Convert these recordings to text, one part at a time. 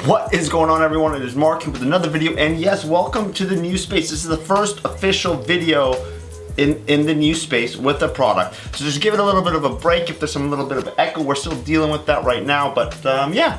What is going on, everyone? It is Mark here with another video, and yes, welcome to the new space. This is the first official video in the new space with the product. So just give it a little bit of a break if there's some little bit of echo. We're still dealing with that right now, but yeah.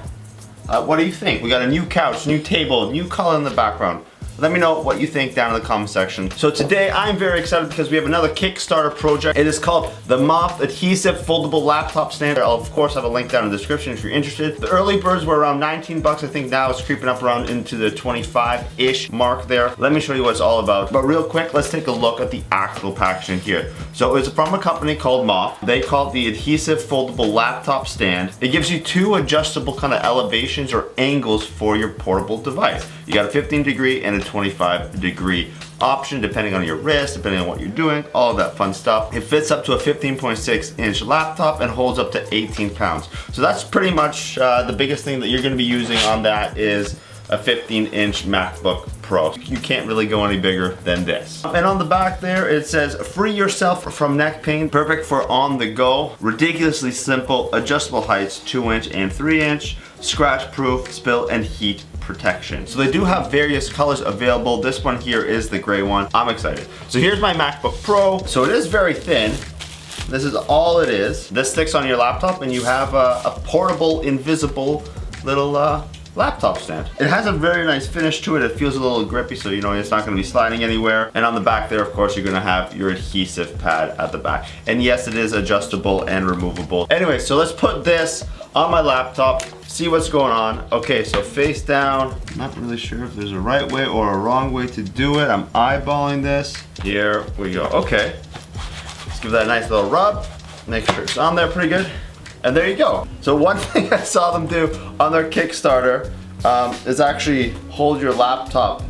What do you think? We got a new couch, new table, new color in the background. Let me know what you think down in the comment section. So today I'm very excited because we have another Kickstarter project. It is called the Moft Adhesive Foldable Laptop Stand. I'll of course have a link down in the description if you're interested. The early birds were around 19 bucks. I think now it's creeping up around into the 25-ish mark there. Let me show you what it's all about. But real quick, let's take a look at the actual packaging here. So it's from a company called Moft. They call it the Adhesive Foldable Laptop Stand. It gives you two adjustable kind of elevations or angles for your portable device. You got a 15-degree and a 25-degree option depending on your wrist, depending on what you're doing, all of that fun stuff. It fits up to a 15.6-inch laptop and holds up to 18 pounds. So that's pretty much the biggest thing that you're going to be using on that is a 15-inch MacBook Pro. You can't really go any bigger than this. And on the back there it says, free yourself from neck pain, perfect for on the go, ridiculously simple, adjustable heights, 2-inch and 3-inch, scratch proof, spill and heat protection. So they do have various colors available. This one here is the gray one. I'm excited. So here's my MacBook Pro. So it is very thin. This is all it is. This sticks on your laptop and you have a portable, invisible little laptop stand. It has a very nice finish to it. It feels a little grippy, so you know it's not going to be sliding anywhere. And on the back there, of course, you're going to have your adhesive pad at the back. And yes, it is adjustable and removable. Anyway, so let's put this on my laptop, see what's going on. Okay, so face down. I'm not really sure if there's a right way or a wrong way to do it. I'm eyeballing this. Here we go. Okay, let's give that a nice little rub. Make sure it's on there pretty good. And there you go. So one thing I saw them do on their Kickstarter is actually hold your laptop.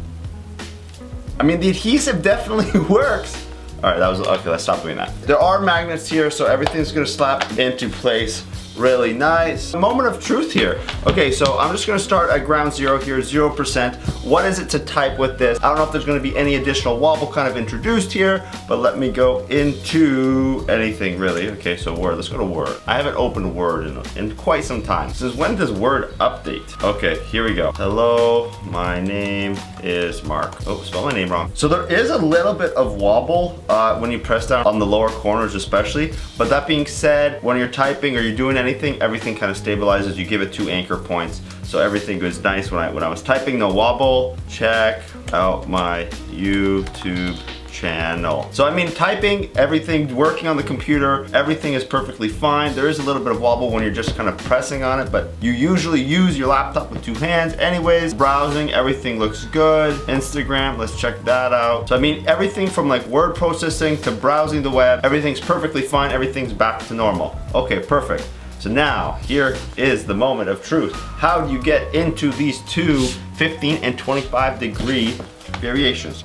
I mean, the adhesive definitely works. All right, that was, okay, let's stop doing that. There are magnets here, so everything's gonna slap into place really nice. A moment of truth here. Okay, so I'm just gonna start at ground zero here, 0%. What is it to type with this? I don't know if there's gonna be any additional wobble kind of introduced here, but let me go into anything really. Okay, so Word, let's go to Word. I haven't opened Word in quite some time. Since when does Word update? Okay, here we go. Hello, my name is Mark. Oh, spelled my name wrong. So there is a little bit of wobble when you press down on the lower corners especially, but that being said, when you're typing or you're doing anything, everything kind of stabilizes. You give it 2 anchor points, so everything goes nice. When I was typing, no wobble. Check out my YouTube channel. So I mean, typing, everything working on the computer, everything is perfectly fine. There is a little bit of wobble when you're just kind of pressing on it, but you usually use your laptop with 2 hands anyways. Browsing, everything looks good. Instagram, let's check that out. So I mean, everything from like word processing to browsing the web, everything's perfectly fine. Everything's back to normal. Okay, perfect. So now, here is the moment of truth. How do you get into these two 15 and 25 degree variations?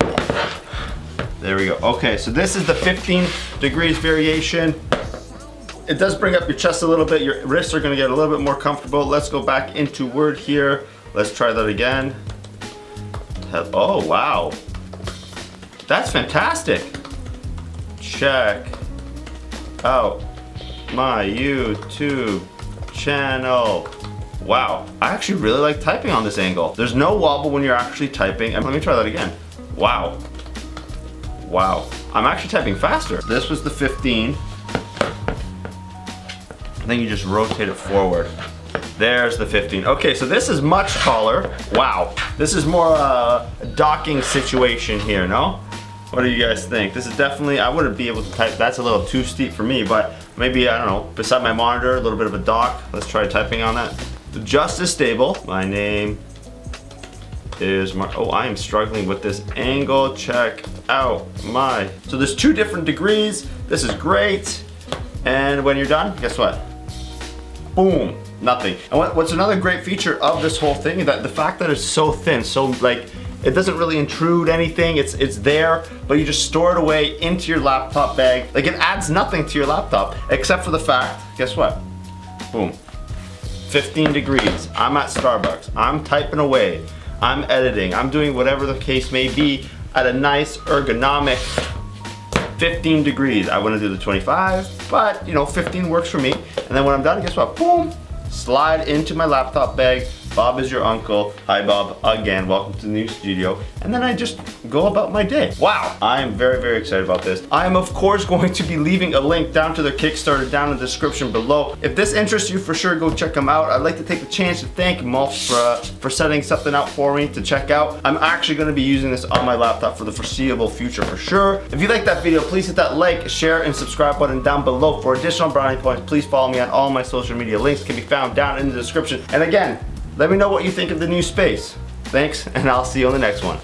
There we go. Okay, so this is the 15 degrees variation. It does bring up your chest a little bit. Your wrists are gonna get a little bit more comfortable. Let's go back into Word here. Let's try that again. Oh, wow. That's fantastic. Check out my YouTube channel. Wow, I actually really like typing on this angle. There's no wobble when you're actually typing. And let me try that again. Wow. Wow, I'm actually typing faster. This was the 15. Then you just rotate it forward. There's the 15. Okay, so this is much taller. Wow, this is more a docking situation here, no? What do you guys think? This is definitely, I wouldn't be able to type. That's a little too steep for me, but maybe, I don't know, beside my monitor, a little bit of a dock. Let's try typing on that. Just as stable. My name is Mark. Oh, I am struggling with this angle. Check out my. So there's 2 different degrees. This is great. And when you're done, guess what? Boom, nothing. And what's another great feature of this whole thing is that the fact that it's so thin, so like, it doesn't really intrude anything. It's there, but you just store it away into your laptop bag. Like, it adds nothing to your laptop except for the fact, guess what? Boom. 15 degrees. I'm at Starbucks. I'm typing away. I'm editing. I'm doing whatever the case may be at a nice ergonomic 15 degrees. I want to do the 25, but you know, 15 works for me. And then when I'm done, guess what? Boom. Slide into my laptop bag. Bob is your uncle. Hi Bob, again, welcome to the new studio. And then I just go about my day. Wow, I am very, very excited about this. I am of course going to be leaving a link down to their Kickstarter down in the description below. If this interests you, for sure go check them out. I'd like to take the chance to thank Moft for setting something out for me to check out. I'm actually going to be using this on my laptop for the foreseeable future for sure. If you like that video, please hit that like, share, and subscribe button down below. For additional brownie points, please follow me on all my social media. Links can be found down in the description. And again, let me know what you think of the new space. Thanks, and I'll see you on the next one.